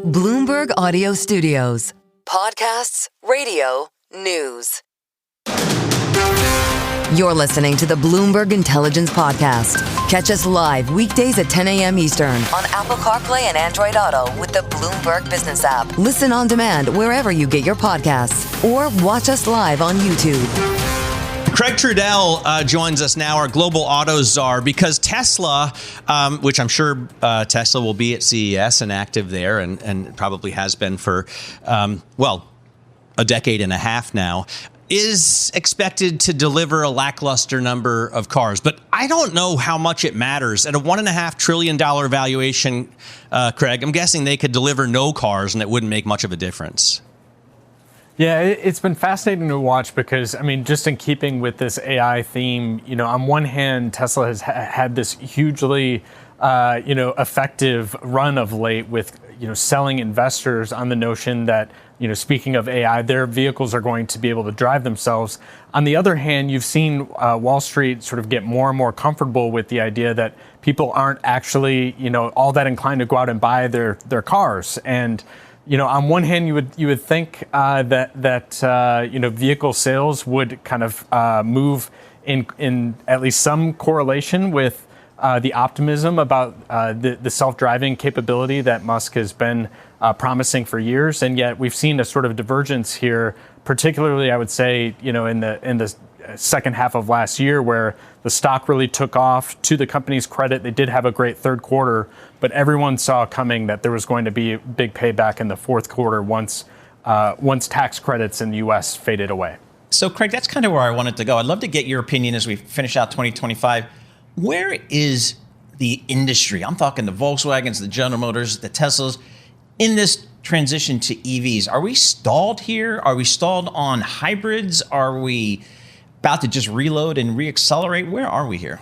Bloomberg Audio Studios. Podcasts, radio, news. You're listening to the Bloomberg Intelligence Podcast. Catch us live weekdays at 10 a.m. Eastern on Apple CarPlay and Android Auto with the Bloomberg Business app. Listen on demand wherever you get your podcasts or watch us live on YouTube. Craig Trudell joins us now, our global auto czar, because Tesla, which I'm sure Tesla will be at CES and active there and probably has been for, a decade and a half now, is expected to deliver a lackluster number of cars. But I don't know how much it matters. At a $1.5 trillion valuation, Craig, I'm guessing they could deliver no cars and it wouldn't make much of a difference. Yeah, it's been fascinating to watch because, I mean, just in keeping with this AI theme, on one hand, Tesla has had this hugely, effective run of late with, selling investors on the notion that, speaking of AI, their vehicles are going to be able to drive themselves. On the other hand, you've seen Wall Street sort of get more and more comfortable with the idea that people aren't actually, all that inclined to go out and buy their cars. And on one hand, you would think that vehicle sales would kind of move in at least some correlation with the optimism about the self-driving capability that Musk has been promising for years, and yet we've seen a sort of divergence here, particularly I would say in the second half of last year, where the stock really took off. To the company's credit, they did have a great third quarter, but everyone saw coming that there was going to be a big payback in the fourth quarter once tax credits in the U.S. faded away. So, Craig, that's kind of where I wanted to go. I'd love to get your opinion as we finish out 2025. Where is the industry? I'm talking the Volkswagens, the General Motors, the Teslas, in this transition to EVs. Are we stalled here? Are we stalled on hybrids? Are we about to just reload and reaccelerate? Where are we here?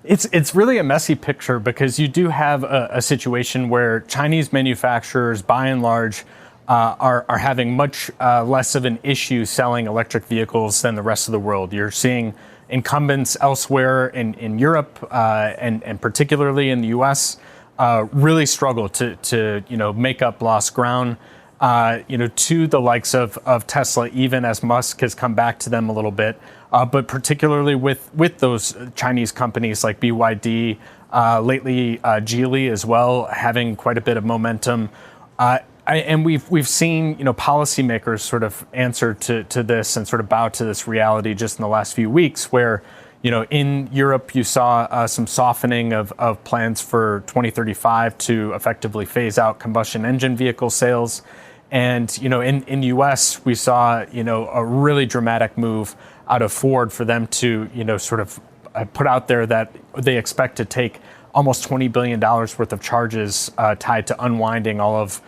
It's really a messy picture because you do have a situation where Chinese manufacturers, by and large, are having much less of an issue selling electric vehicles than the rest of the world. You're seeing incumbents elsewhere in Europe and particularly in the U.S. Really struggle to make up lost ground. To the likes of Tesla, even as Musk has come back to them a little bit, but particularly with those Chinese companies like BYD, lately Geely as well, having quite a bit of momentum. And we've seen policymakers sort of answer to this and sort of bow to this reality just in the last few weeks, where in Europe you saw some softening of plans for 2035 to effectively phase out combustion engine vehicle sales. And, in the U.S., we saw, a really dramatic move out of Ford for them to, sort of put out there that they expect to take almost $20 billion worth of charges tied to unwinding all of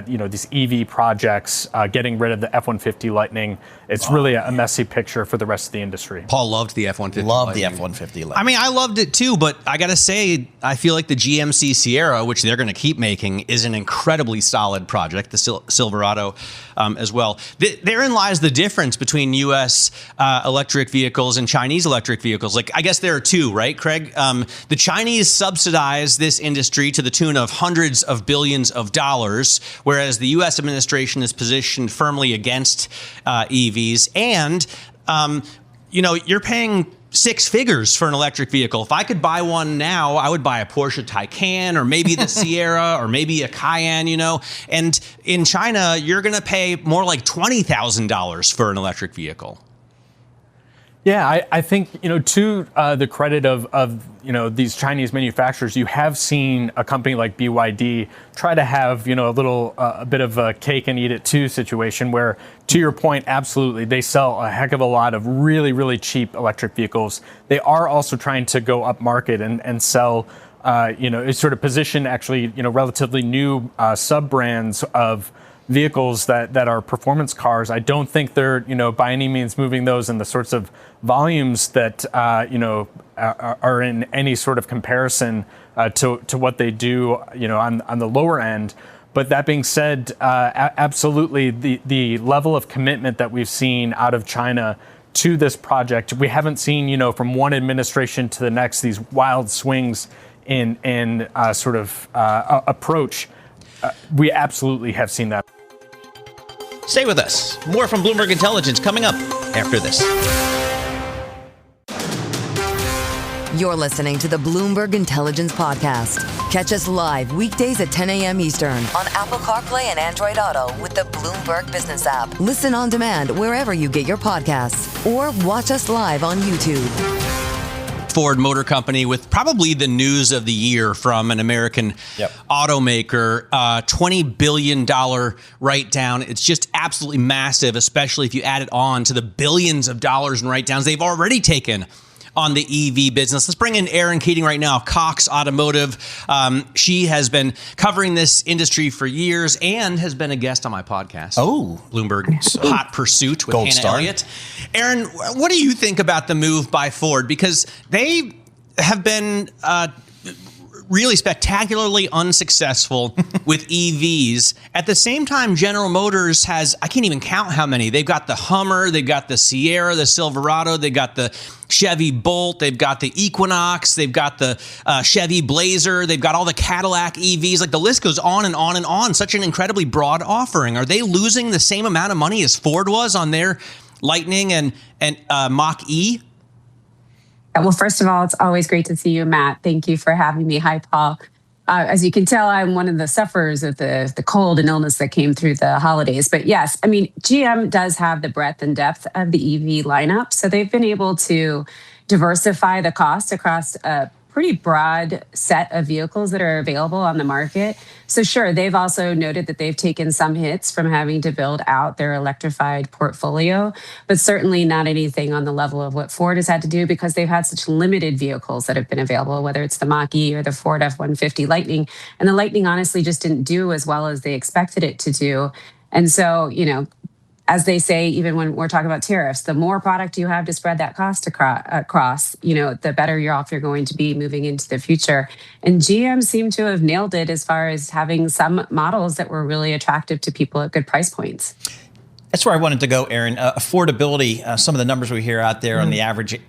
these EV projects, getting rid of the F-150 Lightning. It's really a messy picture for the rest of the industry. Paul loved the F-150 Loved the F-150 Lightning. I mean, I loved it too, but I got to say, I feel like the GMC Sierra, which they're going to keep making, is an incredibly solid project, the Silverado as well. Therein lies the difference between U.S. Electric vehicles and Chinese electric vehicles. Like, I guess there are two, right, Craig? The Chinese subsidize this industry to the tune of hundreds of billions of dollars, whereas the U.S. administration is positioned firmly against EVs. And, you're paying six figures for an electric vehicle. If I could buy one now, I would buy a Porsche Taycan or maybe the Sierra or maybe a Cayenne, And in China, you're going to pay more like $20,000 for an electric vehicle. Yeah, I think, to the credit of these Chinese manufacturers, you have seen a company like BYD try to have, a bit of a cake and eat it too situation where, to your point, absolutely, they sell a heck of a lot of really, really cheap electric vehicles. They are also trying to go up market and sell, sort of position actually, relatively new sub-brands of vehicles that are performance cars. I don't think they're, by any means moving those in the sorts of volumes that, are in any sort of comparison to what they do, on the lower end. But that being said, absolutely, the level of commitment that we've seen out of China to this project, we haven't seen, from one administration to the next, these wild swings in approach. We absolutely have seen that. Stay with us. More from Bloomberg Intelligence coming up after this. You're listening to the Bloomberg Intelligence Podcast. Catch us live weekdays at 10 a.m. Eastern on Apple CarPlay and Android Auto with the Bloomberg Business app. Listen on demand wherever you get your podcasts or watch us live on YouTube. Ford Motor Company with probably the news of the year from an American automaker, $20 billion write-down. It's just absolutely massive, especially if you add it on to the billions of dollars in write-downs they've already taken on the EV business. Let's bring in Erin Keating right now, Cox Automotive. She has been covering this industry for years and has been a guest on my podcast. Oh, Bloomberg Hot Pursuit with Gold Hannah Star. Elliott. Erin, what do you think about the move by Ford? Because they have been really spectacularly unsuccessful with EVs. At the same time, General Motors has, I can't even count how many. They've got the Hummer, they've got the Sierra, the Silverado, they've got the Chevy Bolt, they've got the Equinox, they've got the Chevy Blazer, they've got all the Cadillac EVs. Like the list goes on and on and on. Such an incredibly broad offering. Are they losing the same amount of money as Ford was on their Lightning and Mach-E? Well, first of all, it's always great to see you, Matt. Thank you for having me. Hi, Paul. As you can tell, I'm one of the sufferers of the cold and illness that came through the holidays. But yes, I mean, GM does have the breadth and depth of the EV lineup. So they've been able to diversify the cost across a pretty broad set of vehicles that are available on the market. So sure, they've also noted that they've taken some hits from having to build out their electrified portfolio, but certainly not anything on the level of what Ford has had to do because they've had such limited vehicles that have been available, whether it's the Mach-E or the Ford F-150 Lightning. And the Lightning honestly just didn't do as well as they expected it to do. And so, you know, as they say, even when we're talking about tariffs, the more product you have to spread that cost across, you know, the better you're going to be moving into the future. And GM seemed to have nailed it as far as having some models that were really attractive to people at good price points. That's where I wanted to go, Erin. Affordability, some of the numbers we hear out there on the average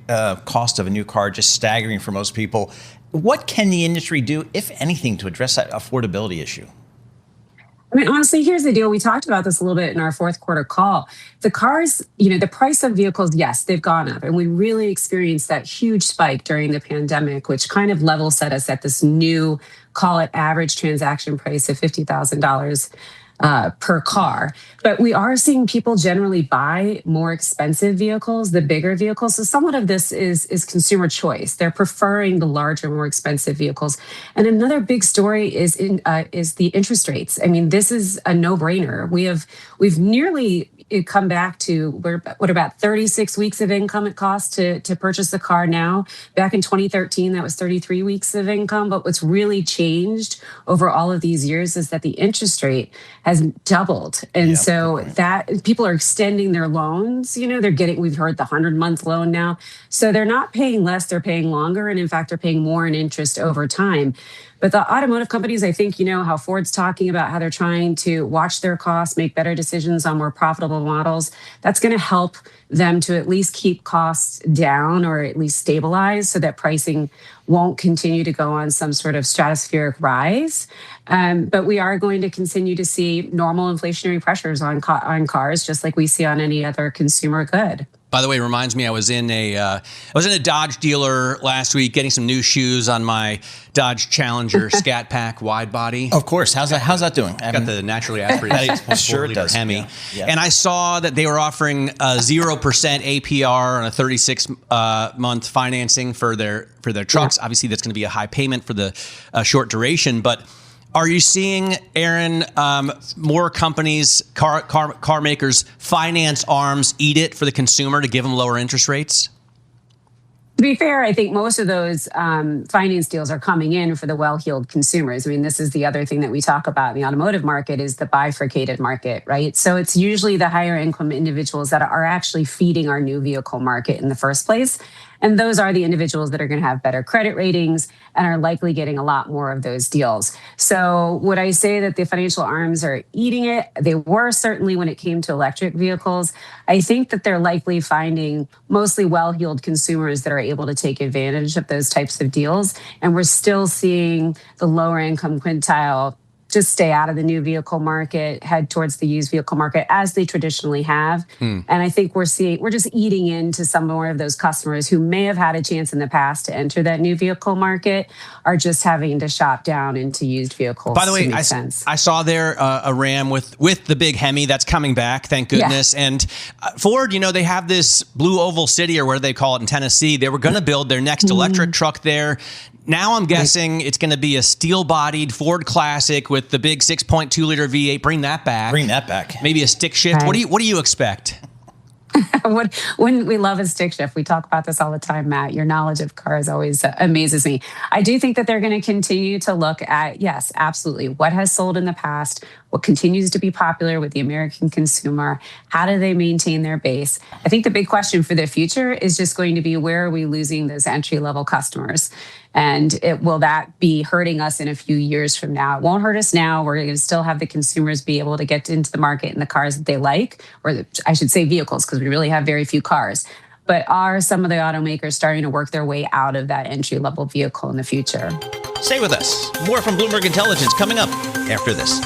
cost of a new car, just staggering for most people. What can the industry do, if anything, to address that affordability issue? I mean, honestly, here's the deal. We talked about this a little bit in our fourth quarter call. The cars, you know, the price of vehicles, yes, they've gone up. And we really experienced that huge spike during the pandemic, which kind of level set us at this new, call it average transaction price of $50,000 per car. But we are seeing people generally buy more expensive vehicles, the bigger vehicles. So somewhat of this is consumer choice. They're preferring the larger, more expensive vehicles. And another big story is the interest rates. I mean, this is a no-brainer. We've nearly come back to what about 36 weeks of income it costs to purchase a car now. Back in 2013, that was 33 weeks of income. But what's really changed over all of these years is that the interest rate has doubled. And so that people are extending their loans. You know, we've heard the 100-month loan now. So they're not paying less, they're paying longer. And in fact, they're paying more in interest over time. But the automotive companies, I think, you know, how Ford's talking about how they're trying to watch their costs, make better decisions on more profitable models. That's going to help them to at least keep costs down or at least stabilize so that pricing won't continue to go on some sort of stratospheric rise. But we are going to continue to see normal inflationary pressures on cars, just like we see on any other consumer good. By the way, it reminds me, I was in a Dodge dealer last week getting some new shoes on my Dodge Challenger Scat Pack wide body. Of course. How's that doing? Got the naturally aspirated Sure it does. Hemi. Yeah. And I saw that they were offering 0% APR on a 36-month financing for their trucks. Yeah. Obviously, that's going to be a high payment for the short duration, but are you seeing, Erin, more companies, car makers, finance arms eat it for the consumer to give them lower interest rates? To be fair, I think most of those finance deals are coming in for the well-heeled consumers. I mean, this is the other thing that we talk about in the automotive market is the bifurcated market, right? So it's usually the higher income individuals that are actually feeding our new vehicle market in the first place. And those are the individuals that are going to have better credit ratings and are likely getting a lot more of those deals. So would I say that the financial arms are eating it? They were certainly when it came to electric vehicles. I think that they're likely finding mostly well-heeled consumers that are able to take advantage of those types of deals. And we're still seeing the lower income quintile just stay out of the new vehicle market, head towards the used vehicle market as they traditionally have. And I think we're just eating into some more of those customers who may have had a chance in the past to enter that new vehicle market are just having to shop down into used vehicles. By the way, I saw there a Ram with the big Hemi that's coming back, thank goodness. Yeah. And Ford, they have this Blue Oval City, or what do they call it in Tennessee. They were going to build their next electric truck there. Now I'm guessing it's going to be a steel-bodied Ford Classic with the big 6.2-liter V8. Bring that back. Bring that back. Maybe a stick shift. Right. What do you expect? Wouldn't we love a stick shift? We talk about this all the time, Matt. Your knowledge of cars always amazes me. I do think that they're going to continue to look at, yes, absolutely, what has sold in the past, what continues to be popular with the American consumer, how do they maintain their base? I think the big question for the future is just going to be, where are we losing those entry-level customers? And will that be hurting us in a few years from now? It won't hurt us now. We're going to still have the consumers be able to get into the market in the cars that they like, or I should say vehicles, because we really have very few cars. But are some of the automakers starting to work their way out of that entry-level vehicle in the future? Stay with us. More from Bloomberg Intelligence coming up after this.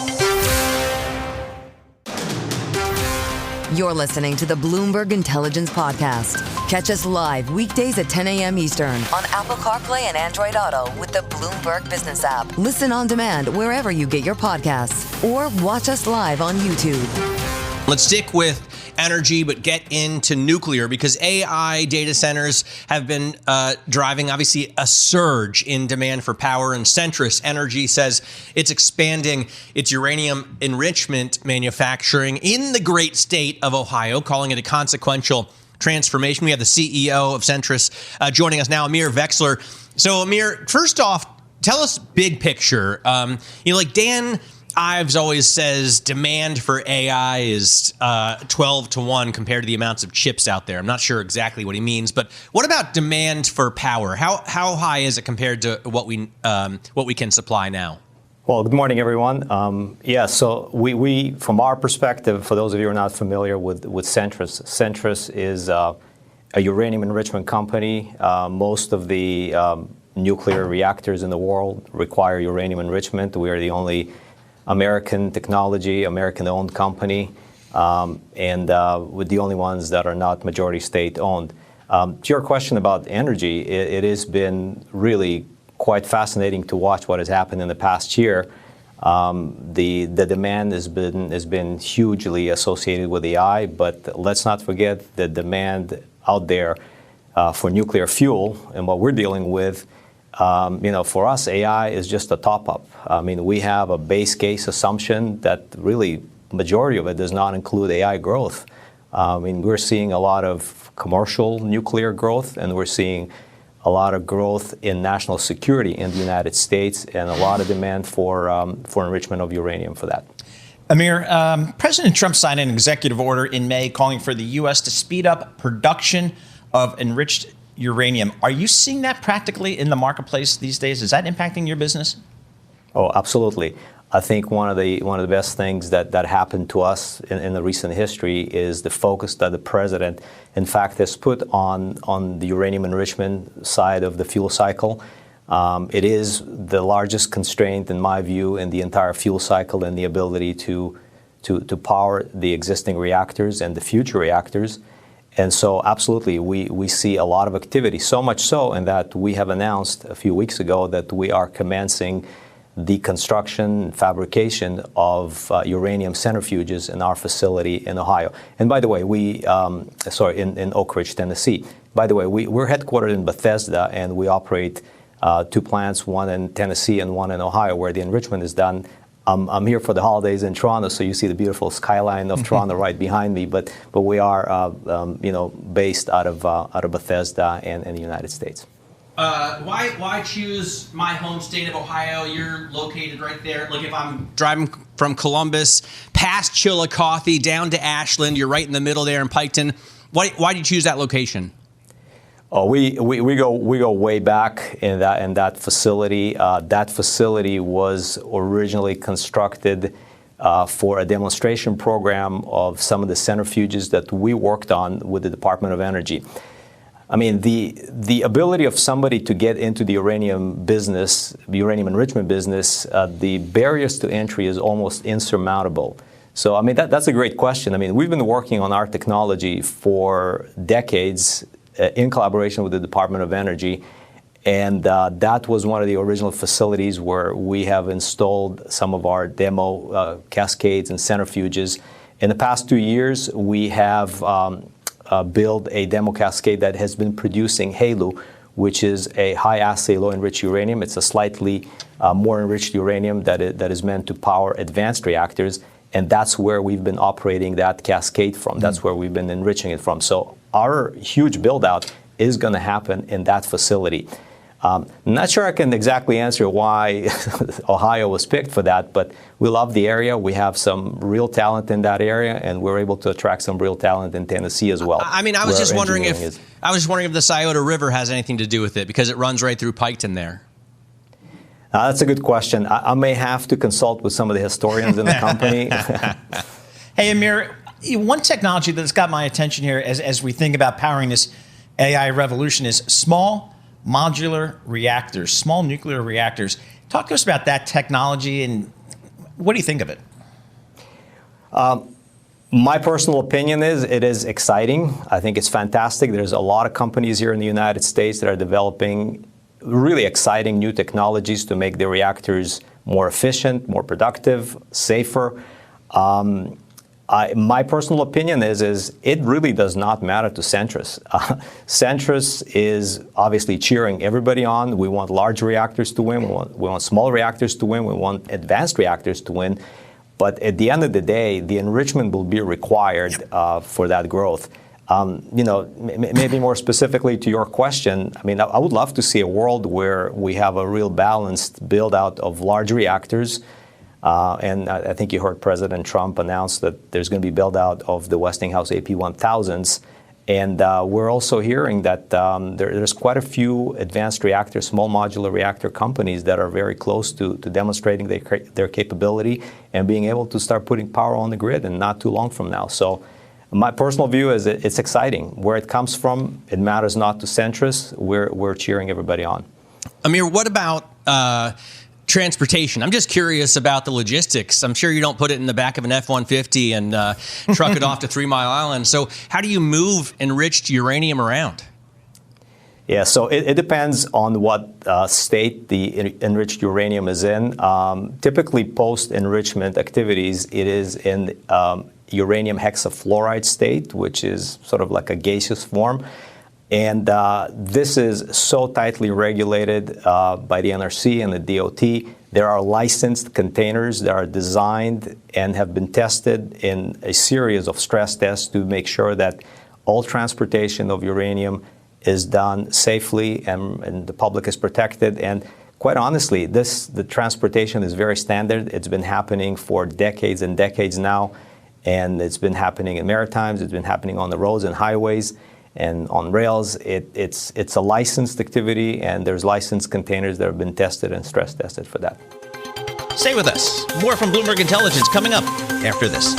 You're listening to the Bloomberg Intelligence Podcast. Catch us live weekdays at 10 a.m. Eastern on Apple CarPlay and Android Auto with the Bloomberg Business app. Listen on demand wherever you get your podcasts, or watch us live on YouTube. Let's stick with energy, but get into nuclear, because AI data centers have been driving, obviously, a surge in demand for power. And Centrus Energy says it's expanding its uranium enrichment manufacturing in the great state of Ohio, calling it a consequential transformation. We have the CEO of Centrus joining us now, Amir Vexler. So, Amir, first off, tell us big picture. Like Dan Ives always says, demand for AI is 12 to 1 compared to the amounts of chips out there. I'm not sure exactly what he means, but what about demand for power? How high is it compared to what we can supply now? Well, good morning, everyone. So we, from our perspective, for those of you who are not familiar with Centrus is a uranium enrichment company. Most of the nuclear reactors in the world require uranium enrichment. We are the only American technology, American-owned company, and with the only ones that are not majority state-owned. To your question about energy, it has been really quite fascinating to watch what has happened in the past year. The demand has been hugely associated with AI, but let's not forget the demand out there for nuclear fuel and what we're dealing with. For us, AI is just a top-up. I mean, we have a base case assumption that really majority of it does not include AI growth. We're seeing a lot of commercial nuclear growth, and we're seeing a lot of growth in national security in the United States, and a lot of demand for enrichment of uranium for that. Amir, President Trump signed an executive order in May calling for the U.S. to speed up production of enriched uranium. Are you seeing that practically in the marketplace these days? Is that impacting your business? Oh, absolutely. I think one of the best things that happened to us in the recent history is the focus that the president, in fact, has put on the uranium enrichment side of the fuel cycle. It is the largest constraint, in my view, in the entire fuel cycle, and the ability to power the existing reactors and the future reactors. And so, absolutely, we see a lot of activity, so much so in that we have announced a few weeks ago that we are commencing the construction and fabrication of uranium centrifuges in our facility in Ohio. And by the way, in Oak Ridge, Tennessee. By the way, we're headquartered in Bethesda, and we operate 2 plants, one in Tennessee and one in Ohio, where the enrichment is done. I'm here for the holidays in Toronto, so you see the beautiful skyline of Toronto right behind me. But we are, based out of Bethesda and in the United States. Why choose my home state of Ohio? You're located right there. Like if I'm driving from Columbus past Chillicothe down to Ashland, you're right in the middle there in Piketon. Why did you choose that location? Oh, we go way back in that facility. That facility was originally constructed for a demonstration program of some of the centrifuges that we worked on with the Department of Energy. I mean, the ability of somebody to get into the uranium business, the uranium enrichment business, the barriers to entry is almost insurmountable. So, I mean, that's a great question. I mean, we've been working on our technology for decades in collaboration with the Department of Energy. And that was one of the original facilities where we have installed some of our demo cascades and centrifuges. In the past 2 years, we have built a demo cascade that has been producing HALEU, which is a high-assay, low-enriched uranium. It's a slightly more enriched uranium that is meant to power advanced reactors. And that's where we've been operating that cascade from. That's where we've been enriching it from. So our huge build-out is going to happen in that facility. I'm not sure I can exactly answer why Ohio was picked for that, but we love the area. We have some real talent in that area, and we're able to attract some real talent in Tennessee as well. I mean, I was just wondering if the Scioto River has anything to do with it, because it runs right through Piketon there. That's a good question. I may have to consult with some of the historians in the company. Hey, Amir, one technology that's got my attention here as we think about powering this AI revolution is small modular reactors, small nuclear reactors. Talk to us about that technology, and what do you think of it? My personal opinion is it is exciting. I think it's fantastic. There's a lot of companies here in the United States that are developing really exciting new technologies to make the reactors more efficient, more productive, safer. My personal opinion is it really does not matter to Centrus. Centrus is obviously cheering everybody on. We want large reactors to win. We want small reactors to win. We want advanced reactors to win. But at the end of the day, the enrichment will be required for that growth. Maybe more specifically to your question, I mean, I would love to see a world where we have a real balanced build-out of large reactors. And I think you heard President Trump announce that there's going to be build-out of the Westinghouse AP1000s. And we're also hearing that there's quite a few advanced reactor, small modular reactor companies that are very close to demonstrating their capability and being able to start putting power on the grid, and not too long from now. So my personal view is it's exciting. Where it comes from, it matters not to Centrus. We're cheering everybody on. Amir, what about transportation? I'm just curious about the logistics. I'm sure you don't put it in the back of an F-150 and truck it off to 3 Mile Island. So how do you move enriched uranium around? Yeah, so it depends on what state the enriched uranium is in. Typically, post-enrichment activities, it is in uranium hexafluoride state, which is sort of like a gaseous form. And this is so tightly regulated by the NRC and the DOT. There are licensed containers that are designed and have been tested in a series of stress tests to make sure that all transportation of uranium is done safely and the public is protected. And quite honestly, the transportation is very standard. It's been happening for decades and decades now. And it's been happening in Maritimes. It's been happening on the roads and highways and on rails. It's a licensed activity, and there's licensed containers that have been tested and stress tested for that. Stay with us. More from Bloomberg Intelligence coming up after this.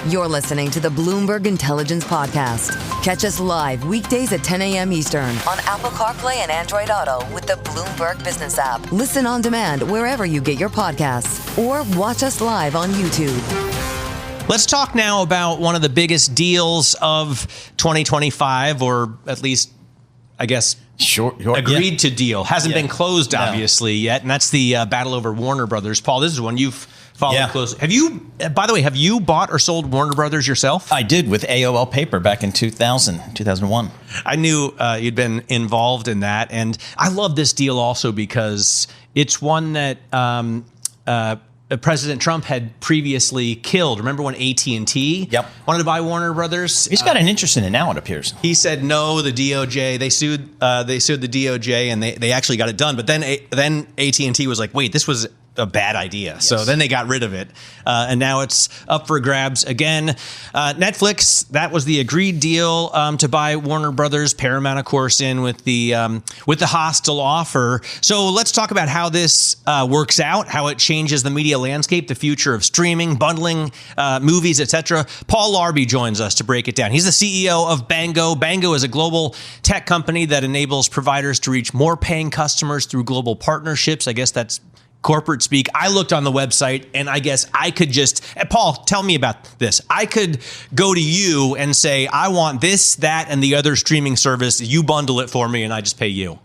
You're listening to the Bloomberg Intelligence Podcast. Catch us live weekdays at 10 a.m. Eastern on Apple CarPlay and Android Auto with the Bloomberg Business app. Listen on demand wherever you get your podcasts, or watch us live on YouTube. Let's talk now about one of the biggest deals of 2025, or at least, I guess, agreed to deal. Hasn't been closed, obviously, yet, and that's the battle over Warner Brothers. Paul, this is one you've followed closely. Have you, by the way, have you bought or sold Warner Brothers yourself? I did, with AOL Paper back in 2001. I knew you'd been involved in that, and I love this deal also because it's one that President Trump had previously killed. Remember when AT&T wanted to buy Warner Brothers? He's got an interest in it now, it appears. He said no. The DOJ, they sued the DOJ, and they actually got it done. But then AT&T was like, wait, this was a bad idea. Yes. So then they got rid of it. And now it's up for grabs again. Netflix, that was the agreed deal to buy Warner Brothers. Paramount, of course, in with the hostile offer. So let's talk about how this works out, how it changes the media landscape, the future of streaming, bundling, movies, etc. Paul Larbey joins us to break it down. He's the CEO of Bango. Bango is a global tech company that enables providers to reach more paying customers through global partnerships. I guess that's corporate speak. I looked on the website and I guess I could just, Paul, tell me about this. I could go to you and say, I want this, that, and the other streaming service. You bundle it for me and I just pay you.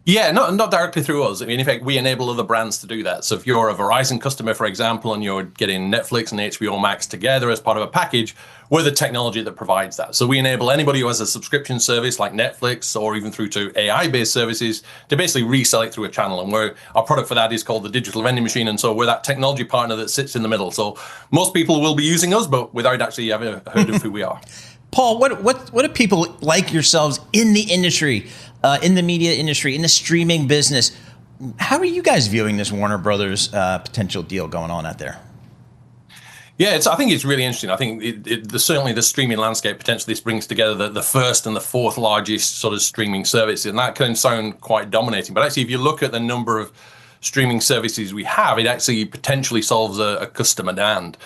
Yeah, not directly through us. I mean, in fact, we enable other brands to do that. So if you're a Verizon customer, for example, and you're getting Netflix and HBO Max together as part of a package, we're the technology that provides that. So we enable anybody who has a subscription service like Netflix or even through to AI-based services to basically resell it through a channel. And our product for that is called the digital vending machine. And so we're that technology partner that sits in the middle. So most people will be using us, but without actually having heard of who we are. Paul, what do people like yourselves in the industry, in the media industry, in the streaming business? How are you guys viewing this Warner Brothers potential deal going on out there? Yeah, I think it's really interesting. I think certainly the streaming landscape, potentially this brings together the first and the fourth largest sort of streaming services. And that can sound quite dominating. But actually, if you look at the number of streaming services we have, it actually potentially solves a customer demand.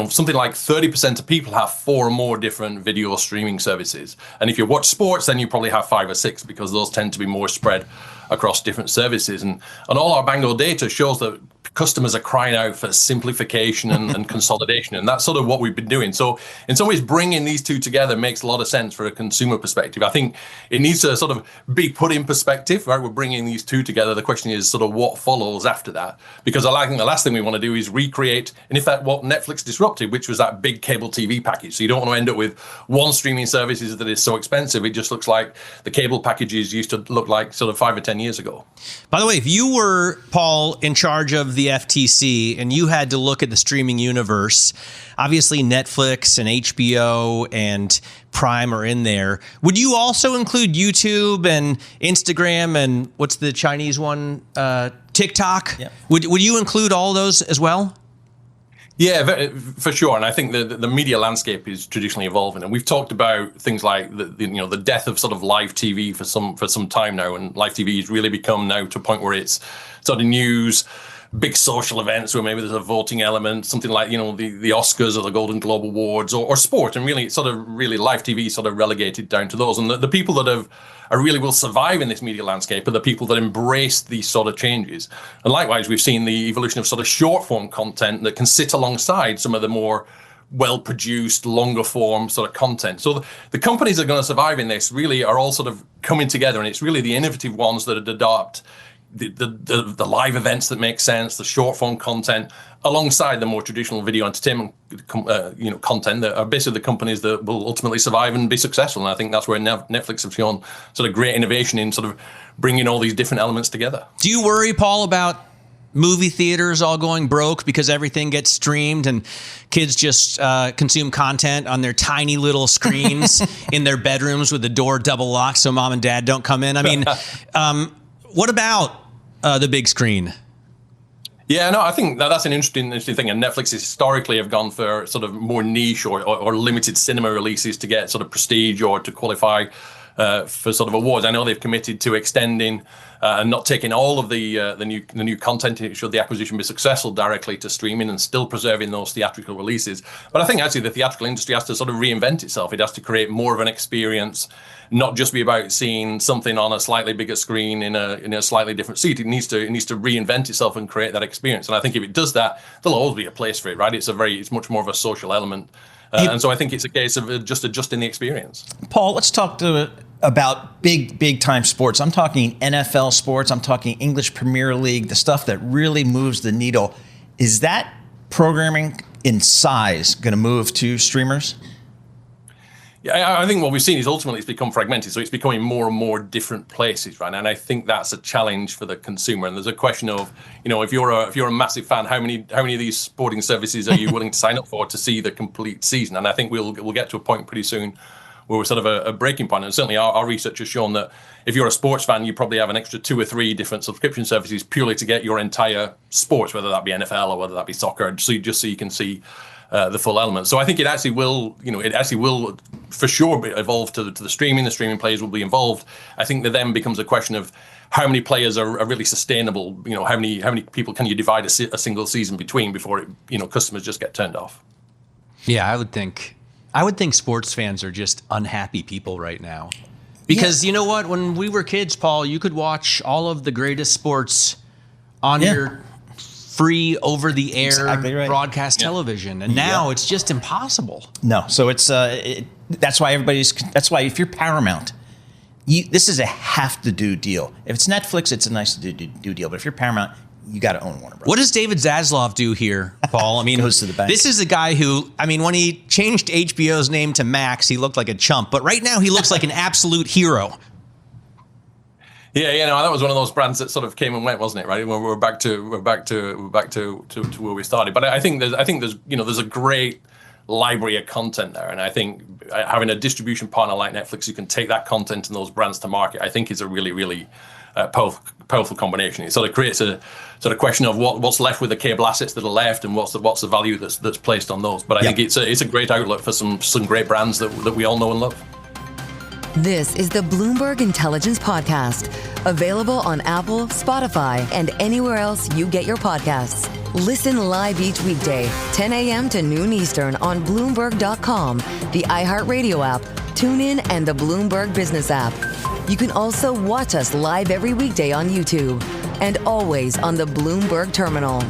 Something like 30% of people have 4 or more different video streaming services. And if you watch sports, then you probably have 5 or 6 because those tend to be more spread across different services. And all our Bango data shows that customers are crying out for simplification and consolidation. And that's sort of what we've been doing. So in some ways, bringing these two together makes a lot of sense for a consumer perspective. I think it needs to sort of be put in perspective, right? We're bringing these two together. The question is sort of what follows after that? Because I think the last thing we want to do is recreate, and if that what Netflix disrupted, which was that big cable TV package. So you don't want to end up with one streaming services that is so expensive. It just looks like the cable packages used to look like sort of 5 or 10 years ago. By the way, if you were, Paul, in charge of the FTC and you had to look at the streaming universe, obviously Netflix and HBO and Prime are in there. Would you also include YouTube and Instagram and what's the Chinese one? TikTok? Yeah. Would you include all those as well? Yeah, for sure. And I think the media landscape is traditionally evolving. And we've talked about things like the death of sort of live TV for some time now. And live TV has really become now to a point where it's sort of news, big social events where maybe there's a voting element, something like, the Oscars or the Golden Globe Awards or sport. And really, sort of really live TV sort of relegated down to those. And the people that really will survive in this media landscape are the people that embrace these sort of changes. And likewise, we've seen the evolution of sort of short form content that can sit alongside some of the more well-produced, longer form sort of content. So the companies that are going to survive in this really are all sort of coming together, and it's really the innovative ones that adopt the live events that make sense, the short form content, alongside the more traditional video entertainment content that are basically the companies that will ultimately survive and be successful. And I think that's where Netflix have shown sort of great innovation in sort of bringing all these different elements together. Do you worry, Paul, about movie theaters all going broke because everything gets streamed and kids just consume content on their tiny little screens in their bedrooms with the door double locked so mom and dad don't come in? I mean, what about the big screen? Yeah, no, I think that's an interesting thing. And Netflix historically have gone for sort of more niche or limited cinema releases to get sort of prestige or to qualify for sort of awards. I know they've committed to extending and not taking all of the new content should the acquisition be successful directly to streaming and still preserving those theatrical releases. But I think actually the theatrical industry has to sort of reinvent itself. It has to create more of an experience, not just be about seeing something on a slightly bigger screen in a slightly different seat. It needs to reinvent itself and create that experience. And I think if it does that, there'll always be a place for it, right? It's much more of a social element. And so I think it's a case of just adjusting the experience. Paul, let's talk about big time sports. I'm talking NFL sports. I'm talking English Premier League, the stuff that really moves the needle. Is that programming in size going to move to streamers? Yeah, I think what we've seen is ultimately it's become fragmented. So it's becoming more and more different places, right? And I think that's a challenge for the consumer. And there's a question of, if you're a massive fan, how many of these sporting services are you willing to sign up for to see the complete season? And I think we'll get to a point pretty soon we're sort of a breaking point. And certainly our research has shown that if you're a sports fan, you probably have an extra 2 or 3 different subscription services purely to get your entire sports, whether that be NFL or whether that be soccer, so you can see the full element. So I think it actually will for sure evolve to the streaming. The streaming players will be involved. I think that then becomes a question of how many players are really sustainable. How many people can you divide a single season between before customers just get turned off? Yeah, I would think sports fans are just unhappy people right now. Because you know what? When we were kids, Paul, you could watch all of the greatest sports on your free over-the-air broadcast television, and now it's just impossible. No, so it's that's why if you're Paramount, this is a have-to-do deal. If it's Netflix, it's a nice to do deal, but if you're Paramount, you got to own Warner Bros. What does David Zaslav do here, Paul? I mean, goes to the bank. This is a guy who, when he changed HBO's name to Max, he looked like a chump, but right now he looks like an absolute hero. Yeah, that was one of those brands that sort of came and went, wasn't it? Right, we're back to where we started. But I think there's a great library of content there, and I think having a distribution partner like Netflix who can take that content and those brands to market, I think is a really, really powerful combination. It sort of creates a sort of question of what's left with the cable assets that are left, and what's the value that's placed on those. But I think it's a great outlet for some great brands that we all know and love. This is the Bloomberg Intelligence Podcast, available on Apple, Spotify, and anywhere else you get your podcasts. Listen live each weekday, 10 a.m. to noon Eastern on Bloomberg.com, the iHeartRadio app, TuneIn, and the Bloomberg Business app. You can also watch us live every weekday on YouTube and always on the Bloomberg Terminal.